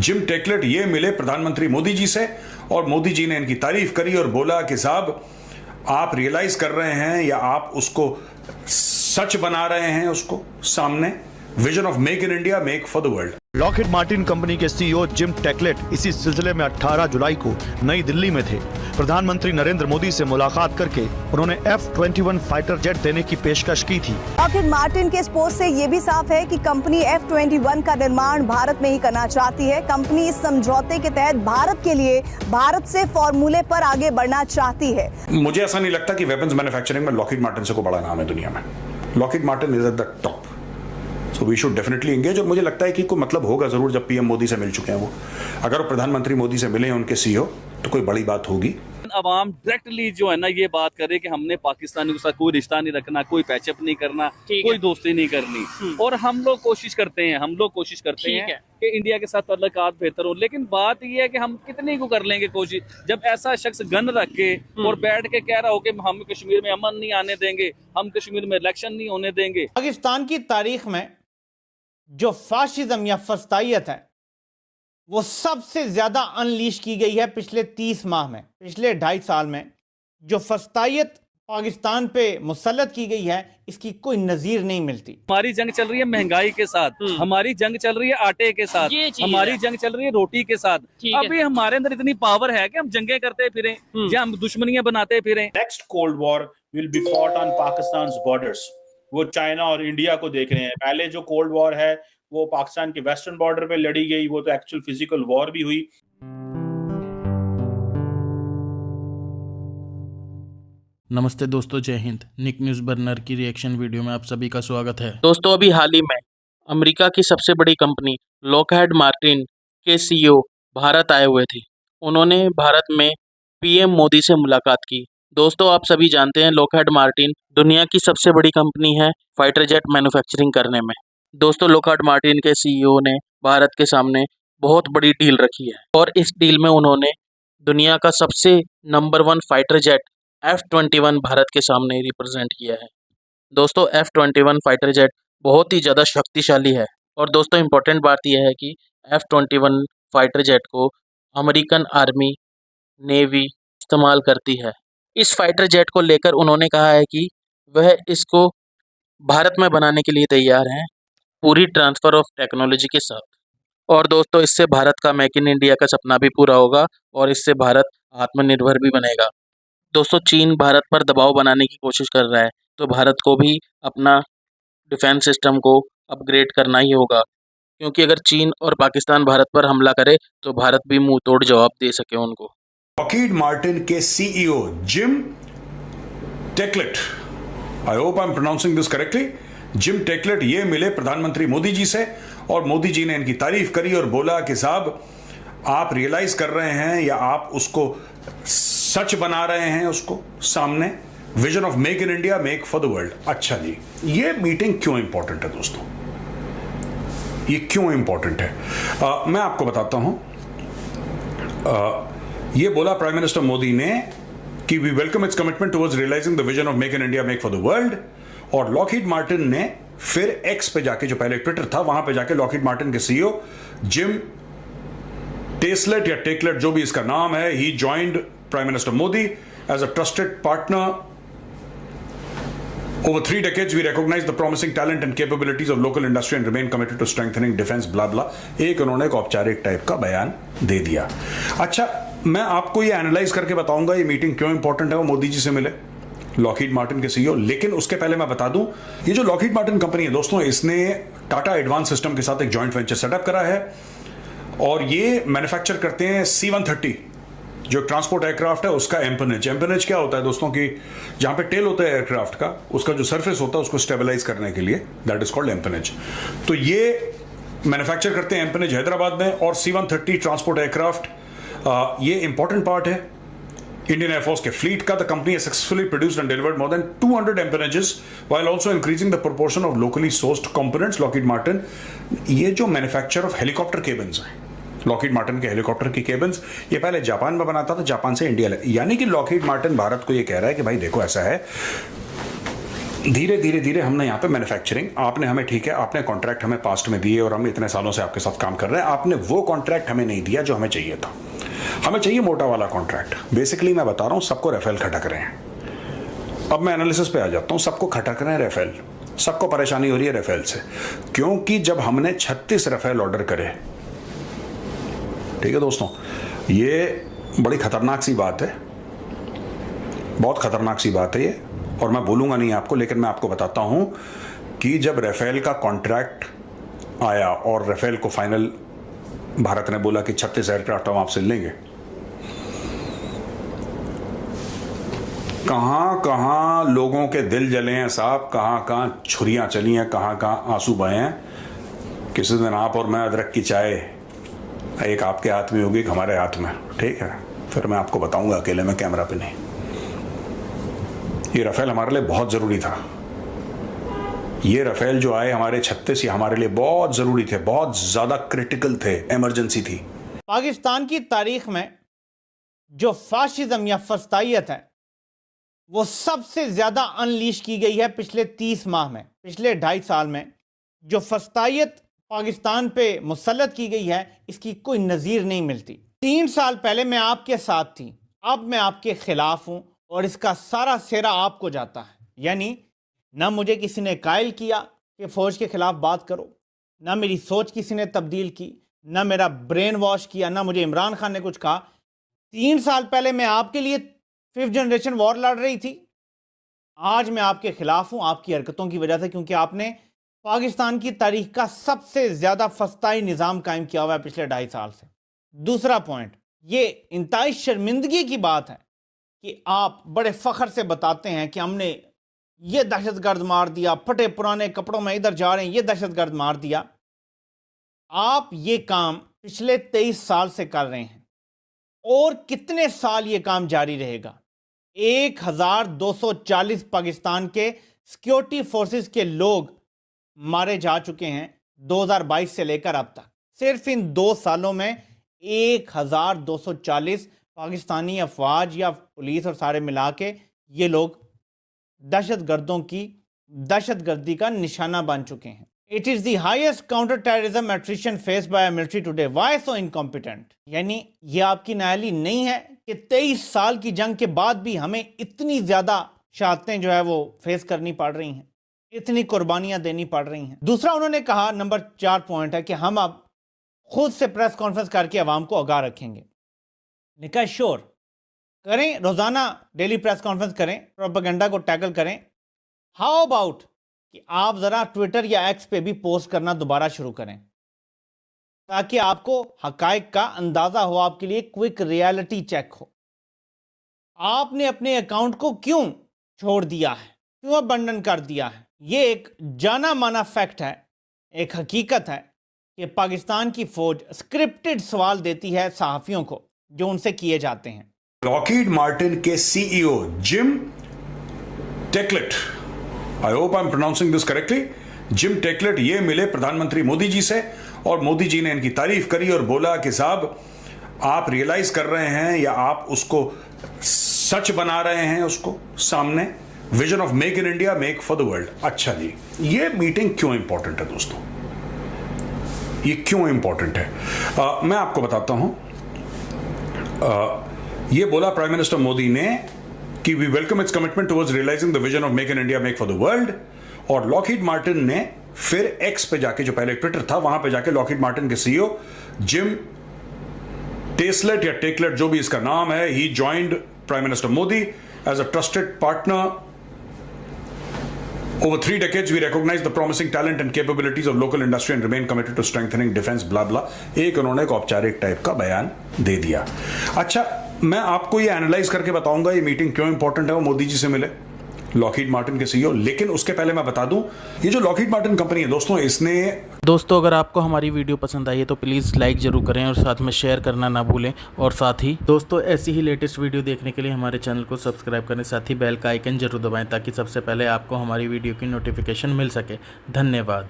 Gym Taiclet ये मिले प्रधानमंत्री मोदी जी से और मोदी जी ने इनकी तारीफ करी और बोला कि साहब आप रियलाइज कर रहे हैं या आप उसको सच बना रहे हैं, उसको सामने vision of make in India, make for the world. Lockheed Martin company के सीईओ जिम टेकलेट इसी सिलसिले में 18 जुलाई को नई दिल्ली में थे। प्रधानमंत्री नरेंद्र मोदी से मुलाकात करके उन्होंने F-21 फाइटर जेट देने की पेशकश की थी। लॉकहीड मार्टिन के इस पोस्ट से ये भी साफ है कि कंपनी F-21 का निर्माण भारत में ही करना चाहती है। कंपनी इस समझौते के तहत भारत के लिए भारत से फॉर्मूले पर आगे बढ़ना चाहती है। मुझे ऐसा नहीं लगता कि वेपन्स मैन्युफैक्चरिंग में लॉकहीड मार्टिन से कोई बड़ा नाम है दुनिया में। Lockheed Martin is at the top, so we should definitely engage. और मुझे लगता है कि कोई मतलब होगा जरूर जब पीएम मोदी से मिल चुके हैं वो। अगर वो प्रधानमंत्री मोदी से मिले हैं उनके सीईओ तो कोई बड़ी बात होगी। अवाम डायरेक्टली जो है ना ये बात करे कि हमने पाकिस्तानियों के साथ कोई रिश्ता नहीं रखना, कोई पैचअप नहीं करना, कोई दोस्ती नहीं करनी। और हम लोग कोशिश करते हैं कि इंडिया के साथ ताल्लुकात बेहतर हो। लेकिन बात ये है कि हम कितने को कर लेंगे कोशिश, जब ऐसा शख्स गन रख के और बैठ के कह रहा हो कि हम कश्मीर में अमन नहीं आने देंगे, हम कश्मीर में इलेक्शन नहीं होने देंगे। पाकिस्तान की तारीख में जो फाशिज्म या फस्तायत है वो सबसे ज्यादा अनलीश की गई है पिछले 30 माह में, पिछले 2.5 साल में। जो फस्तायत पाकिस्तान पे मुसल्लत की गई है इसकी कोई नजीर नहीं मिलती। हमारी जंग चल रही है महंगाई के साथ, हमारी जंग चल रही है आटे के साथ, हमारी जंग चल रही है रोटी के साथ। अभी हमारे अंदर इतनी पावर है कि हम जंगें करते फिरें या हम दुश्मनियां बनाते फिरें। Next cold war will be fought on Pakistan borders. वो चाइना और इंडिया को देख रहे हैं। पहले जो कोल्ड वॉर है वो पाकिस्तान के वेस्टर्न बॉर्डर पे लड़ी गई, वो तो एक्चुअल फिजिकल वॉर भी हुई। नमस्ते दोस्तों, जय हिंद। निक न्यूज़ बर्नर की रिएक्शन वीडियो में आप सभी का स्वागत है। दोस्तों, अभी हाल ही में अमेरिका की सबसे बड़ी कंपनी लॉकहीड मार्टिन के सीईओ भारत आए हुए थे। उन्होंने भारत में पीएम मोदी से मुलाकात की। दोस्तों, आप सभी जानते हैं लॉकहीड मार्टिन दुनिया की सबसे बड़ी कंपनी है फाइटर जेट मैन्युफैक्चरिंग करने में। दोस्तों, लॉकहीड मार्टिन के सीईओ ने भारत के सामने बहुत बड़ी डील रखी है और इस डील में उन्होंने दुनिया का सबसे number 1 fighter jet F-21 Bharat के सामने रिप्रेजेंट किया है। दोस्तों, F-21 फाइटर जेट बहुत ही ज़्यादा शक्तिशाली है। और दोस्तों, इम्पोर्टेंट बात यह है कि F-21 फाइटर जेट को अमेरिकन आर्मी, नेवी इस्तेमाल करती है। इस फाइटर जेट को लेकर उन्होंने कहा है कि वह इसको भारत में बनाने के लिए तैयार हैं, पूरी ट्रांसफ़र ऑफ टेक्नोलॉजी के साथ। और दोस्तों, इससे भारत का मेक इन इंडिया का सपना भी पूरा होगा और इससे भारत आत्मनिर्भर भी बनेगा। दोस्तों, चीन भारत पर दबाव बनाने की कोशिश कर रहा है, तो भारत को भी अपना डिफेंस सिस्टम को अपग्रेड करना ही होगा, क्योंकि अगर चीन और पाकिस्तान भारत पर हमला करे तो भारत भी मुंह तोड़ जवाब दे सके उनको। लॉकहीड मार्टिन के CEO Jim Taiclet, I hope I am pronouncing this correctly, Jim Taiclet ये मिले प्रधानमंत्री मोदी जी से और मोदी जी ने इनकी तारीफ करी और बोला कि साहब आप रियलाइज कर रहे हैं या आप उसको सच बना रहे हैं, उसको सामने vision of make in India, make for the world. अच्छा जी, ये मीटिंग क्यों इंपॉर्टेंट है दोस्तों? ये क्यों इंपॉर्टेंट है मैं आपको बताता हूं। ये बोला प्राइम मिनिस्टर मोदी ने कि we welcome its commitment towards realising the vision of make in India, make for the world. और लॉकहीड मार्टिन ने फिर एक्स पे जाके, जो पहले ट्विटर था, वहां पे जाके लॉकहीड मार्टिन के सीईओ जिम टेसलेट या टेकलेट, जो भी इसका नाम है, he joined prime minister Modi as a trusted partner. Over 3 decades, we recognize the promising talent and capabilities of local industry and remain committed to strengthening defense, blah blah। एक उन्होंने एक औपचारिक टाइप का बयान दे दिया। अच्छा, मैं आपको ये एनालाइज करके बताऊंगा ये मीटिंग क्यों इंपॉर्टेंट है। वो मोदी जी से मिले लॉकहीड मार्टिन के सीईओ। लेकिन उसके पहले मैं बता दूं, ये जो लॉकहीड मार्टिन कंपनी है दोस्तों, इसने टाटा एडवांस सिस्टम के साथ एक जॉइंट वेंचर सेटअप करा है और ये मैन्युफैक्चर करते हैं C-130, जो ट्रांसपोर्ट एयरक्राफ्ट है उसका एम्पनेज। एम्पनेज क्या होता है दोस्तों कि जहां पे टेल होता है एयरक्राफ्ट का, उसका जो सरफेस होता है उसको स्टेबलाइज करने के लिए, दैट इज कॉल्ड एम्पनेज। तो ये मैन्युफैक्चर करते हैं एम्पनेज हैदराबाद में। और C-130 ट्रांसपोर्ट एयरक्राफ्ट ये इंपॉर्टेंट पार्ट है इंडियन एयरफोर्स के फ्लीट का। The company has successfully produced and delivered more than 200 empennages while also increasing the proportion of locally sourced components। Lockheed Martin ये जो मैन्युफैक्चर ऑफ हेलीकॉप्टर केबिन्स है, Lockheed Martin के helicopter की cabins ये पहले Japan में बनाता था, जापान से इंडिया ले। यानी कि लॉकहीड मार्टिन भारत को ये कह रहा है कि भाई देखो ऐसा है, धीरे धीरे धीरे हमने यहाँ पे मैन्युफैक्चरिंग, आपने हमें, ठीक है, आपने कॉन्ट्रैक्ट हमें पास्ट में दिए और हम इतने सालों से आपके साथ काम कर रहे हैं, आपने वो कॉन्ट्रैक्ट हमें नहीं दिया जो हमें चाहिए था। हमें चाहिए मोटा वाला कॉन्ट्रैक्ट। बेसिकली मैं बता रहा हूँ, सबको राफेल खटक रहे हैं। अब मैं एनालिसिस पे आ जाता हूँ। सबको खटक रहे हैं राफेल, सबको परेशानी हो रही है राफेल से, क्योंकि जब हमने 36 राफेल ऑर्डर करे, ठीक है दोस्तों, ये बड़ी खतरनाक सी बात है, बहुत खतरनाक सी बात है ये, और मैं बोलूंगा नहीं आपको, लेकिन मैं आपको बताता हूं कि जब राफेल का कॉन्ट्रैक्ट आया और राफेल को फाइनल भारत ने बोला कि 36 एयरक्राफ्ट हम आपसे लेंगे, कहां कहां लोगों के दिल जले हैं साहब, कहां कहां छुरियां चली हैं, कहां कहां आंसू बहे हैं। किसी दिन आप और मैं अदरक की चाय, एक आपके हाथ में होगी, एक हमारे हाथ में, ठीक है, फिर मैं आपको बताऊंगा अकेले में, कैमरा पे नहीं। ये राफेल हमारे लिए बहुत जरूरी था। ये राफेल जो आए हमारे 36, ये हमारे लिए बहुत जरूरी थे, बहुत ज्यादा क्रिटिकल थे, इमरजेंसी थी। पाकिस्तान की तारीख में जो फाशिज्म या फस्तायत है वो सबसे ज्यादा अनलीश की गई है पिछले 30 माह में। पिछले 2.5 साल में जो फस्तायत पाकिस्तान पे मुसल्लत की गई है, इसकी कोई नज़ीर नहीं मिलती। 3 साल पहले मैं आपके साथ थी, अब मैं आपके खिलाफ हूं और इसका सारा सेरा आपको जाता है। यानी ना मुझे किसी ने कायल किया कि फ़ौज के खिलाफ बात करो, ना मेरी सोच किसी ने तब्दील की, ना मेरा ब्रेन वॉश किया, ना मुझे इमरान खान ने कुछ कहा। 3 साल पहले मैं आपके लिए 5th जनरेशन वॉर लड़ रही थी, आज मैं आपके खिलाफ हूं आपकी हरकतों की वजह से, क्योंकि आपने पाकिस्तान की तारीख का सबसे ज़्यादा फस्ताई निज़ाम कायम किया हुआ है पिछले 2.5 साल से। दूसरा पॉइंट, ये इंतहाई शर्मिंदगी की बात है कि आप बड़े फ़ख्र से बताते हैं कि हमने ये दहशतगर्द मार दिया, फटे पुराने कपड़ों में इधर जा रहे हैं, ये दहशतगर्द मार दिया। आप ये काम पिछले 23 साल से कर रहे हैं और कितने साल ये काम जारी रहेगा। 1240 पाकिस्तान के सिक्योरिटी फोर्सेस के लोग मारे जा चुके हैं 2022 से लेकर अब तक। सिर्फ इन 2 सालों में 1240 पाकिस्तानी अफवाज या पुलिस और सारे मिला के ये लोग दहशतगर्दों की दहशतगर्दी का निशाना बन चुके हैं। It is the highest counter terrorism attrition faced by military today, why so incompetent. यानी ये आपकी नायली नहीं है कि 23 साल की जंग के बाद भी हमें इतनी ज़्यादा शहादतें जो है वो फेस करनी पड़ रही हैं, इतनी कुर्बानियां देनी पड़ रही हैं। दूसरा उन्होंने कहा, नंबर 4 पॉइंट है कि हम अब खुद से प्रेस कॉन्फ्रेंस करके अवाम को आगाह रखेंगे। निकाय श्योर करें, रोज़ाना डेली प्रेस कॉन्फ्रेंस करें, प्रोपेगेंडा को टैकल करें। हाउ अबाउट कि आप ज़रा ट्विटर या एक्स पे भी पोस्ट करना दोबारा शुरू करें, ताकि आपको हकायक का अंदाज़ा हो, आपके लिए क्विक रियलिटी चेक हो। आपने अपने अकाउंट को क्यों छोड़ दिया है, क्यों अबंडन कर दिया है? ये एक जाना माना फैक्ट है, एक हकीकत है कि पाकिस्तान की फ़ौज स्क्रिप्टेड सवाल देती है सहाफ़ियों को जो उनसे किए जाते हैं। लॉकहीड मार्टिन के CEO Jim Taiclet, I hope I am pronouncing this correctly, Jim Taiclet, ये मिले प्रधानमंत्री मोदी जी से और मोदी जी ने इनकी तारीफ करी और बोला कि साहब आप रियलाइज कर रहे हैं या आप उसको सच बना रहे हैं, उसको सामने vision of make in India, make for the world. अच्छा जी, ये मीटिंग क्यों इंपॉर्टेंट है दोस्तों, ये क्यों इंपॉर्टेंट है? मैं आपको बताता हूं। ये बोला प्राइम मिनिस्टर मोदी ने कि we welcome its commitment towards realising the vision of make in India, make for the world. और लॉकहीड मार्टिन ने फिर एक्स पे जाके, जो पहले ट्विटर था, वहां पे जाके लॉकहीड मार्टिन के सीईओ जिम टेस्लेट या टेकलेट, जो भी इसका नाम है, he joined prime minister Modi as a trusted partner. Over 3 decades, we recognize the promising talent and capabilities of local industry and remain committed to strengthening defense, blah blah. एक उन्होंने एक औपचारिक टाइप का बयान दे दिया। अच्छा, मैं आपको ये एनालाइज करके बताऊंगा ये मीटिंग क्यों इंपॉर्टेंट है। वो मोदी जी से मिले, लॉकहीड मार्टिन के सीईओ। लेकिन उसके पहले मैं बता दूं, ये जो लॉकहीड मार्टिन कंपनी है दोस्तों, इसने दोस्तों अगर आपको हमारी वीडियो पसंद आई है तो प्लीज़ लाइक ज़रूर करें और साथ में शेयर करना ना भूलें। और साथ ही दोस्तों ऐसी ही लेटेस्ट वीडियो देखने के लिए हमारे चैनल को सब्सक्राइब करें, साथ ही बेल का आइकन जरूर दबाएं ताकि सबसे पहले आपको हमारी वीडियो की नोटिफिकेशन मिल सके। धन्यवाद।